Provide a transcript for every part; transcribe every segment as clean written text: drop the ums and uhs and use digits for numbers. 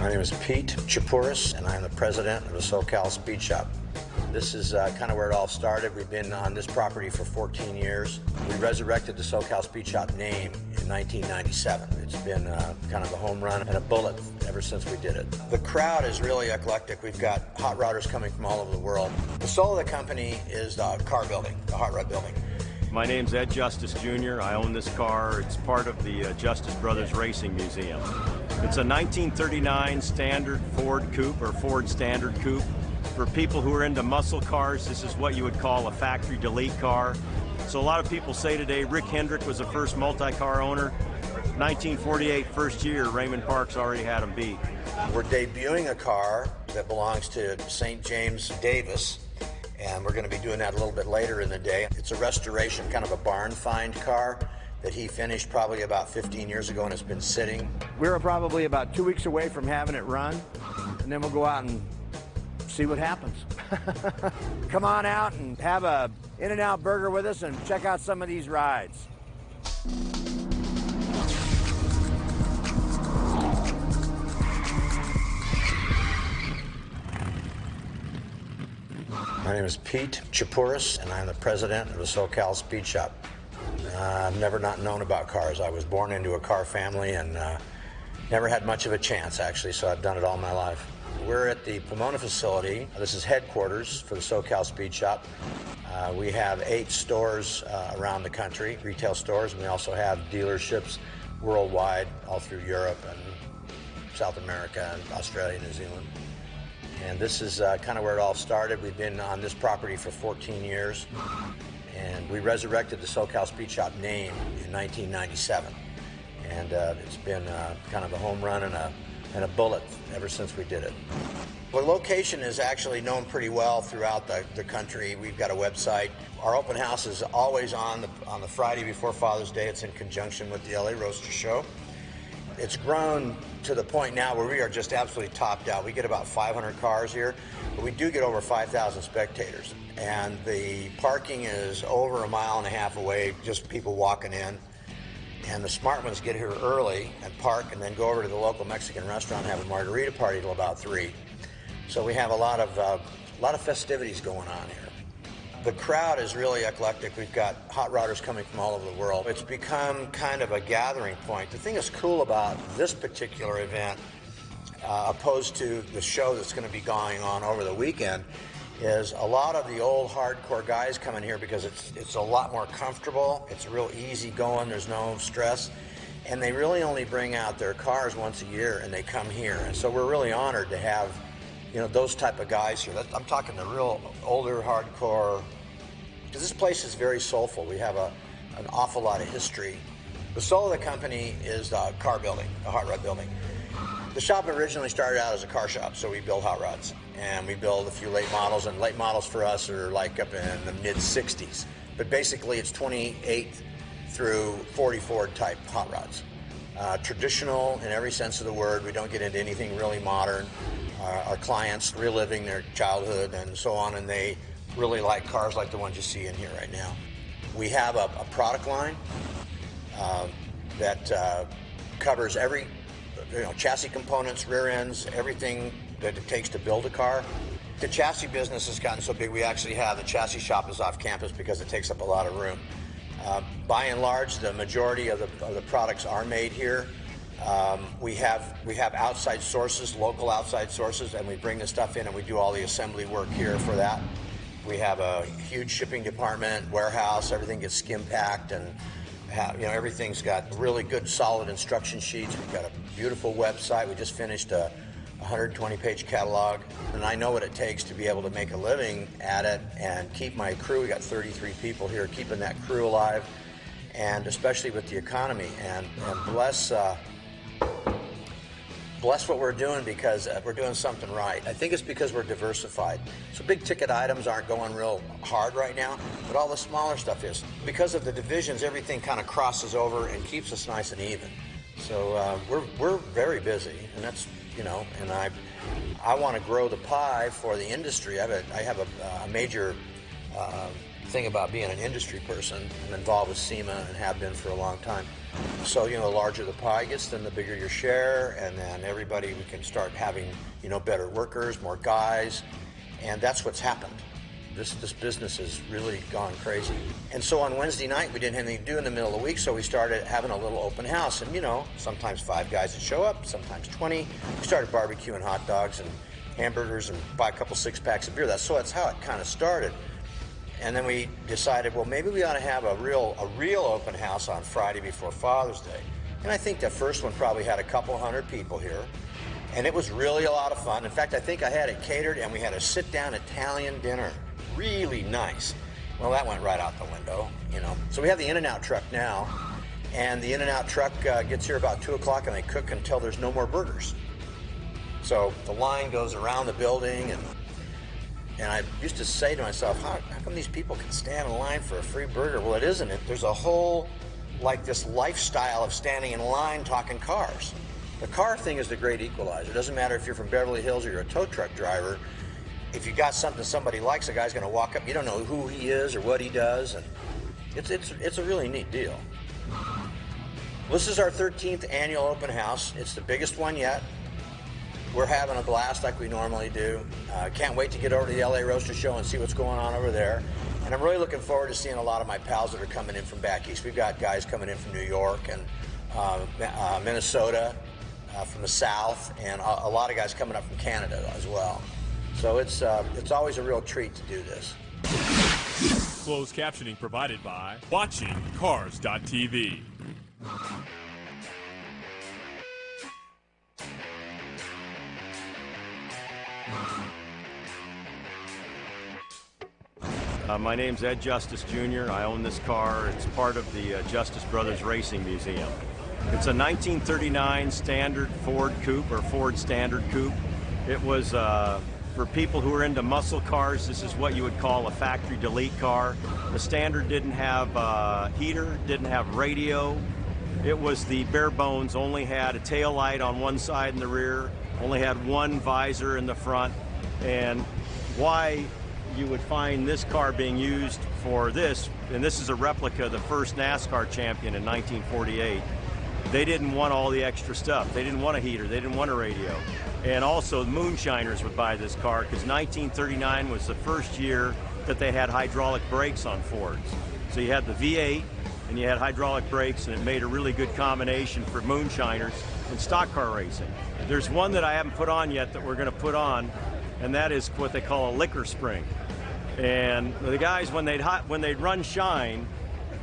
My name is Pete Chapouris, and I'm the president of the SoCal Speed Shop. This is kind of where it all started. We've been on this property for 14 years. We resurrected the SoCal Speed Shop name in 1997. It's been kind of a home run and a bullet ever since we did it. The crowd is really eclectic. We've got hot rodders coming from all over the world. The soul of the company is the car building, the hot rod building. My name's Ed Justice Jr. I own this car. It's part of the Justice Brothers Racing Museum. It's a 1939 standard Ford Coupe or Ford Standard Coupe. For people who are into muscle cars, this is what you would call a factory delete car. So a lot of people say today Rick Hendrick was the first multi-car owner. 1948, first year, Raymond Parks already had him beat. We're debuting a car that belongs to St. James Davis, and we're going to be doing that a little bit later in the day. It's a restoration, kind of a barn find car that he finished probably about 15 years ago and has been sitting. We're probably about 2 weeks away from having it run, and then we'll go out and see what happens. Come on out and have a In-N-Out burger with us and check out some of these rides. My name is Pete Chapouris, and I'm the president of the SoCal Speed Shop. I've never not known about cars. I was born into a car family and never had much of a chance, actually, so I've done it all my life. We're at the Pomona facility. This is headquarters for the SoCal Speed Shop. We have 8 stores around the country, retail stores, and we also have dealerships worldwide, all through Europe and South America and Australia, New Zealand. And this is kind of where it all started. We've been on this property for 14 years, and we resurrected the SoCal Speed Shop name in 1997. And it's been kind of a home run and a bullet ever since we did it. The location is actually known pretty well throughout the country. We've got a website. Our open house is always on the Friday before Father's Day. It's in conjunction with the LA Roadster Show. It's grown to the point now where we are just absolutely topped out. We get about 500 cars here, but we do get over 5,000 spectators. And the parking is over 1.5 miles away, just people walking in. And the smart ones get here early and park and then go over to the local Mexican restaurant and have a margarita party till about 3. So we have a lot of festivities going on here. The crowd is really eclectic. We've got hot rodders coming from all over the world. It's become kind of a gathering point. The thing that's cool about this particular event, opposed to the show that's going to be going on over the weekend, is a lot of the old hardcore guys come in here because it's a lot more comfortable. It's real easy going. There's no stress. And they really only bring out their cars once a year, and they come here. And so we're really honored to have, those type of guys here. I'm talking the real older hardcore, because this place is very soulful. We have an awful lot of history. The soul of the company is the car building, the hot rod building. The shop originally started out as a car shop, so we build hot rods. And we build a few late models, and late models for us are like up in the mid-60s. But basically it's 28 through 44 type hot rods. Traditional in every sense of the word. We don't get into anything really modern. Our clients reliving their childhood and so on, and they really like cars like the ones you see in here right now. We have a product line that covers every, chassis components, rear ends, everything that it takes to build a car. The chassis business has gotten so big, we actually have the chassis shop is off campus because it takes up a lot of room. By and large, the majority of the products are made here. We have outside sources, local outside sources, and we bring the stuff in and we do all the assembly work here for that. We have a huge shipping department, warehouse, everything gets skim packed, and everything's got really good solid instruction sheets. We've got a beautiful website. We just finished a 120-page catalog, and I know what it takes to be able to make a living at it and keep my crew. We got 33 people here keeping that crew alive, and especially with the economy, and bless what we're doing because we're doing something right. I think it's because we're diversified. So big ticket items aren't going real hard right now, but all the smaller stuff is. Because of the divisions, everything kind of crosses over and keeps us nice and even. So we're very busy, and that's, and I want to grow the pie for the industry. I have a major thing about being an industry person. I'm involved with SEMA and have been for a long time. So, the larger the pie gets, then the bigger your share, and then we can start having, better workers, more guys, and that's what's happened. This business has really gone crazy. And so on Wednesday night, we didn't have anything to do in the middle of the week, so we started having a little open house. And, sometimes 5 guys would show up, sometimes 20. We started barbecuing hot dogs and hamburgers and buy a couple 6-packs of beer. That's how it kind of started. And then we decided, well, maybe we ought to have a real open house on Friday before Father's Day. And I think the first one probably had a couple hundred people here. And it was really a lot of fun. In fact, I think I had it catered, and we had a sit-down Italian dinner. Really nice. Well, that went right out the window, So we have the In-N-Out truck now, and the In-N-Out truck gets here about 2 o'clock, and they cook until there's no more burgers. So the line goes around the building, and I used to say to myself, how come these people can stand in line for a free burger? Well, it isn't. There's a whole, this lifestyle of standing in line talking cars. The car thing is the great equalizer. It doesn't matter if you're from Beverly Hills or you're a tow truck driver. If you got something somebody likes, a guy's going to walk up. You don't know who he is or what he does, and it's a really neat deal. This is our 13th annual open house. It's the biggest one yet. We're having a blast like we normally do. Can't wait to get over to the LA Roaster Show and see what's going on over there. And I'm really looking forward to seeing a lot of my pals that are coming in from back east. We've got guys coming in from New York and Minnesota, from the South, and a lot of guys coming up from Canada as well. So it's always a real treat to do this. Closed captioning provided by WatchingCars.tv. My name's Ed Justice Jr. I own this car. It's part of the Justice Brothers Racing Museum. It's a 1939 standard Ford coupe, or Ford standard coupe. It was, for people who are into muscle cars, this is what you would call a factory delete car. The standard didn't have heater, didn't have radio. It was the bare bones, only had a tail light on one side in the rear, only had one visor in the front. And why you would find this car being used for this, and this is a replica of the first NASCAR champion in 1948. They didn't want all the extra stuff. They didn't want a heater, they didn't want a radio. And also moonshiners would buy this car because 1939 was the first year that they had hydraulic brakes on Fords. So you had the V8 and you had hydraulic brakes, and it made a really good combination for moonshiners and stock car racing. There's one that I haven't put on yet that we're going to put on, and that is what they call a liquor spring. And the guys, when they'd run shine,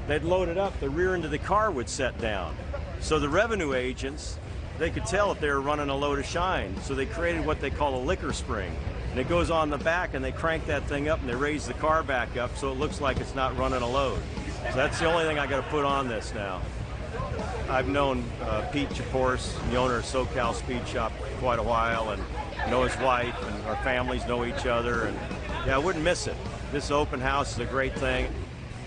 they'd load it up, the rear end of the car would set down. So the revenue agents, they could tell if they were running a load of shine. So they created what they call a liquor spring. And it goes on the back, and they crank that thing up, and they raise the car back up so it looks like it's not running a load. So that's the only thing I got to put on this now. I've known Pete Chaporis, the owner of SoCal Speed Shop, for quite a while, and know his wife, and our families know each other, and yeah, I wouldn't miss it. This open house is a great thing.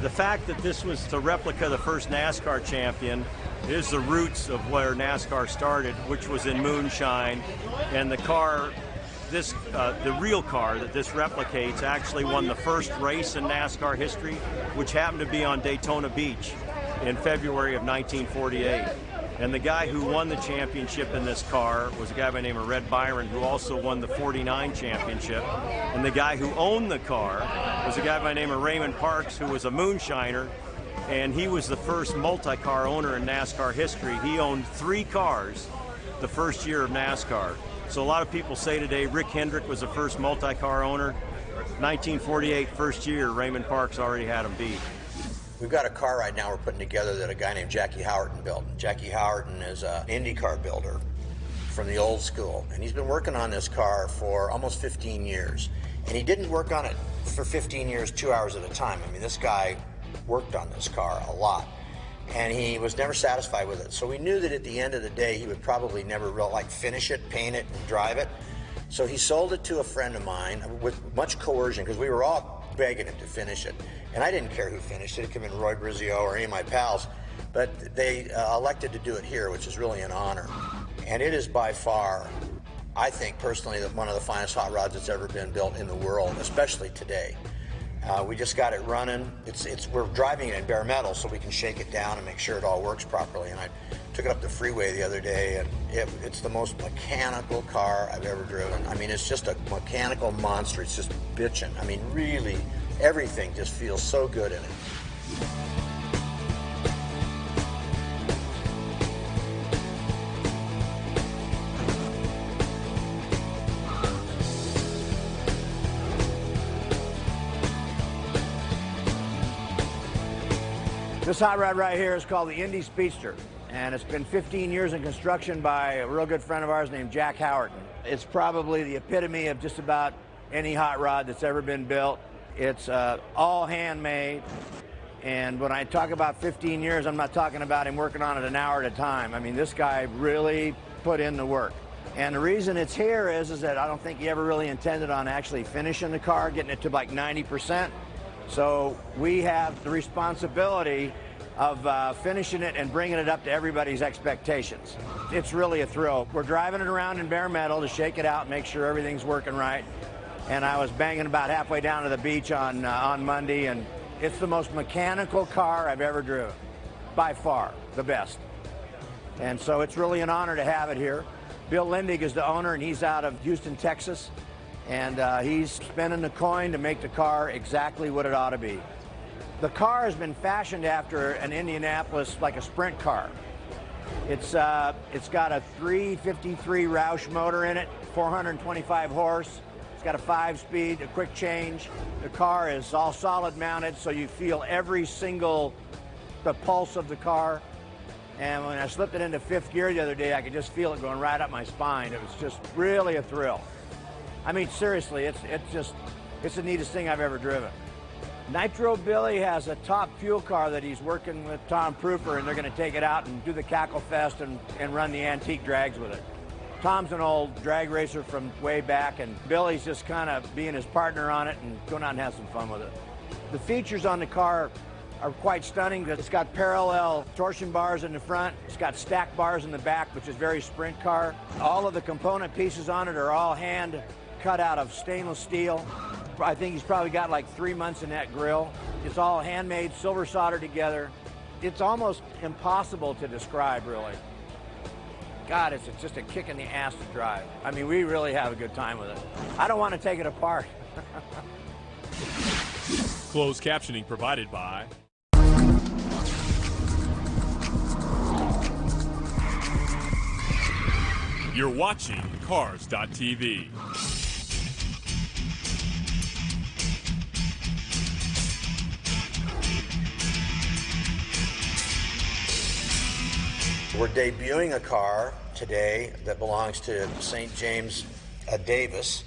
The fact that this was the replica of the first NASCAR champion is the roots of where NASCAR started, which was in moonshine. And the car, the real car that this replicates, actually won the first race in NASCAR history, which happened to be on Daytona Beach in February of 1948. And the guy who won the championship in this car was a guy by the name of Red Byron, who also won the 49 championship. And the guy who owned the car was a guy by the name of Raymond Parks, who was a moonshiner, and he was the first multi-car owner in NASCAR history. He owned 3 cars the first year of NASCAR. So a lot of people say today Rick Hendrick was the first multi-car owner. 1948, first year, Raymond Parks already had him beat. We've got a car right now we're putting together that a guy named Jackie Howerton built. Jackie Howerton is an IndyCar builder from the old school, and he's been working on this car for almost 15 years. And he didn't work on it for 15 years, 2 hours at a time. I mean, this guy worked on this car a lot, and he was never satisfied with it. So we knew that at the end of the day, he would probably never finish it, paint it, and drive it. So he sold it to a friend of mine with much coercion, because we were all begging him to finish it. And I didn't care who finished it. It could have been Roy Brizio or any of my pals. But they elected to do it here, which is really an honor. And it is by far, I think personally, one of the finest hot rods that's ever been built in the world, especially today. We just got it running. We're driving it in bare metal so we can shake it down and make sure it all works properly. And I took it up the freeway the other day, and it's the most mechanical car I've ever driven. I mean, it's just a mechanical monster. It's just bitching. I mean, really, everything just feels so good in it. This hot rod right here is called the Indy Speedster, and it's been 15 years in construction by a real good friend of ours named Jack Howerton. It's probably the epitome of just about any hot rod that's ever been built. It's all handmade, and when I talk about 15 years, I'm not talking about him working on it an hour at a time. I mean, this guy really put in the work. And the reason it's here is that I don't think he ever really intended on actually finishing the car, getting it to like 90%. So we have the responsibility of finishing it and bringing it up to everybody's expectations. It's really a thrill. We're driving it around in bare metal to shake it out and make sure everything's working right. And I was banging about halfway down to the beach on Monday, and it's the most mechanical car I've ever driven. By far, the best. And so it's really an honor to have it here. Bill Lindig is the owner, and he's out of Houston, Texas. And he's spending the coin to make the car exactly what it ought to be. The car has been fashioned after an Indianapolis, like a sprint car. It's got a 353 Roush motor in it, 425 horse. It's got a 5-speed, a quick change. The car is all solid mounted, so you feel every single the pulse of the car. And when I slipped it into 5th gear the other day, I could just feel it going right up my spine. It was just really a thrill. I mean, seriously, it's the neatest thing I've ever driven. Nitro Billy has a top fuel car that he's working with Tom Proofer, and they're going to take it out and do the Cackle Fest and run the antique drags with it. Tom's an old drag racer from way back, and Billy's just kind of being his partner on it and going out and have some fun with it. The features on the car are quite stunning. It's got parallel torsion bars in the front. It's got stack bars in the back, which is very sprint car. All of the component pieces on it are all hand cut out of stainless steel. I think he's probably got like 3 months in that grill. It's all handmade, silver soldered together. It's almost impossible to describe, really. God, it's just a kick in the ass to drive. I mean, we really have a good time with it. I don't want to take it apart. Closed captioning provided by You're watching Cars.tv. We're debuting a car today that belongs to St. James Davis,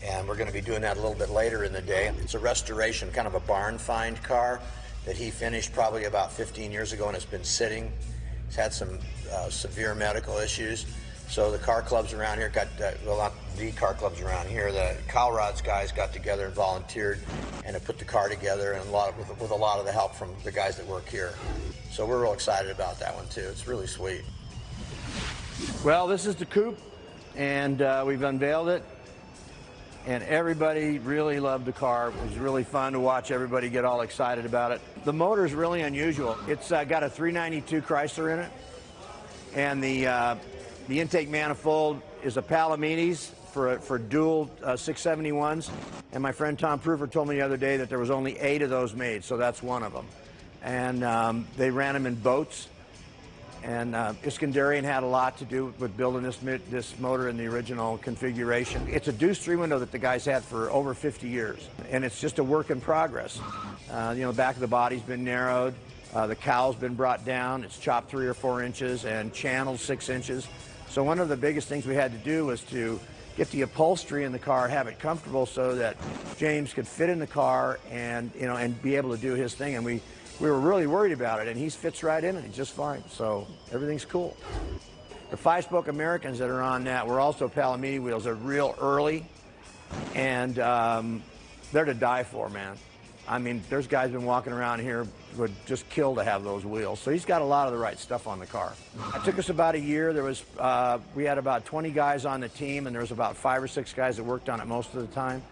and we're going to be doing that a little bit later in the day. It's a restoration, kind of a barn find car that he finished probably about 15 years ago, and it's been sitting. He's had some severe medical issues. So the car clubs around here got, well, not the car clubs around here, the Colrods guys got together and volunteered and have put the car together, and with a lot of the help from the guys that work here. So we're real excited about that one too. It's really sweet. Well, this is the coupe, and we've unveiled it, and everybody really loved the car. It was really fun to watch everybody get all excited about it. The motor is really unusual. It's got a 392 Chrysler in it, and the intake manifold is a Palomides for dual 671s. And my friend Tom Proofer told me the other day that there was only 8 of those made, so that's one of them. And they ran them in boats. And Iskandarian had a lot to do with building this motor in the original configuration. It's a deuce 3-window that the guys had for over 50 years. And it's just a work in progress. You know, the back of the body's been narrowed. The cowl's been brought down. It's chopped 3 or 4 inches and channeled 6 inches. So one of the biggest things we had to do was to get the upholstery in the car, have it comfortable so that James could fit in the car and, you know, and be able to do his thing. And we were really worried about it, and he fits right in it just fine. So everything's cool. The 5-spoke Americans that are on that were also Palomini wheels. They're real early, and they're to die for, man. I mean, there's guys been walking around here who would just kill to have those wheels. So he's got a lot of the right stuff on the car. It took us about a year. There was, we had about 20 guys on the team, and there was about 5 or 6 guys that worked on it most of the time.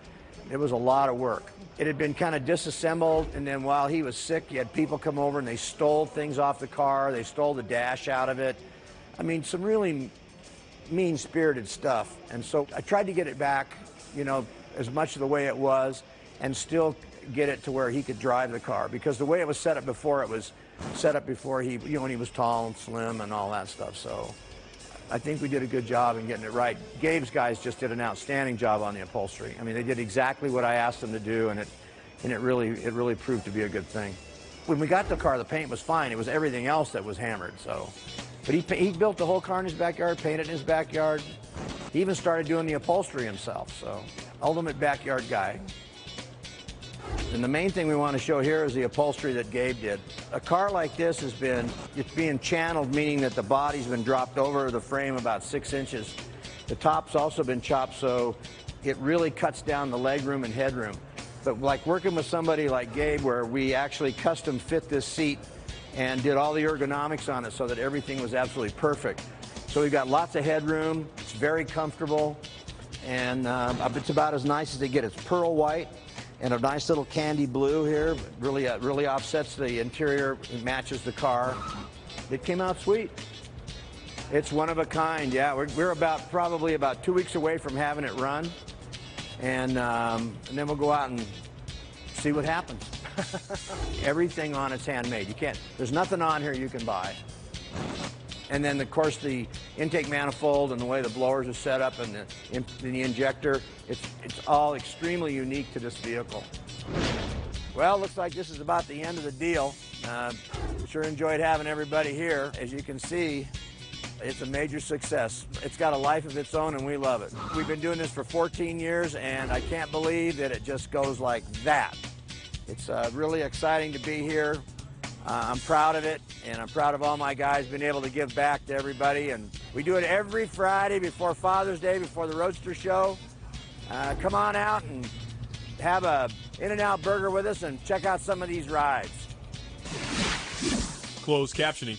It was a lot of work. It had been kind of disassembled, and then while he was sick, you had people come over and they stole things off the car. They stole the dash out of it. I mean, some really mean-spirited stuff. And so I tried to get it back, you know, as much of the way it was, and still get it to where he could drive the car. Because the way it was set up before, it was set up before he, you know, when he was tall and slim and all that stuff. So I think we did a good job in getting it right. Gabe's guys just did an outstanding job on the upholstery. I mean, they did exactly what I asked them to do, and it really proved to be a good thing. When we got the car, the paint was fine. It was everything else that was hammered. So, but he built the whole car in his backyard, painted in his backyard. He even started doing the upholstery himself. So, ultimate backyard guy. And the main thing we want to show here is the upholstery that Gabe did. A car like this it's being channeled, meaning that the body's been dropped over the frame about 6 inches. The top's also been chopped, so it really cuts down the legroom and headroom. But like working with somebody like Gabe, where we actually custom fit this seat and did all the ergonomics on it so that everything was absolutely perfect. So we've got lots of headroom, it's very comfortable, and it's about as nice as they get. It's pearl white and a nice little candy blue here. Really offsets the interior, it matches the car. It came out sweet. It's one of a kind, yeah. We're probably about 2 weeks away from having it run, and then we'll go out and see what happens. Everything on it's handmade. There's nothing on here you can buy. And then, of course, the intake manifold and the way the blowers are set up and the injector, it's all extremely unique to this vehicle. Well, looks like this is about the end of the deal. Sure enjoyed having everybody here. As you can see, it's a major success. It's got a life of its own, and we love it. We've been doing this for 14 years, and I can't believe that it just goes like that. It's really exciting to be here. I'm proud of it, and I'm proud of all my guys being able to give back to everybody. And we do it every Friday before Father's Day, before the Roadster Show. Come on out and have a In-N-Out burger with us and check out some of these rides. Closed captioning.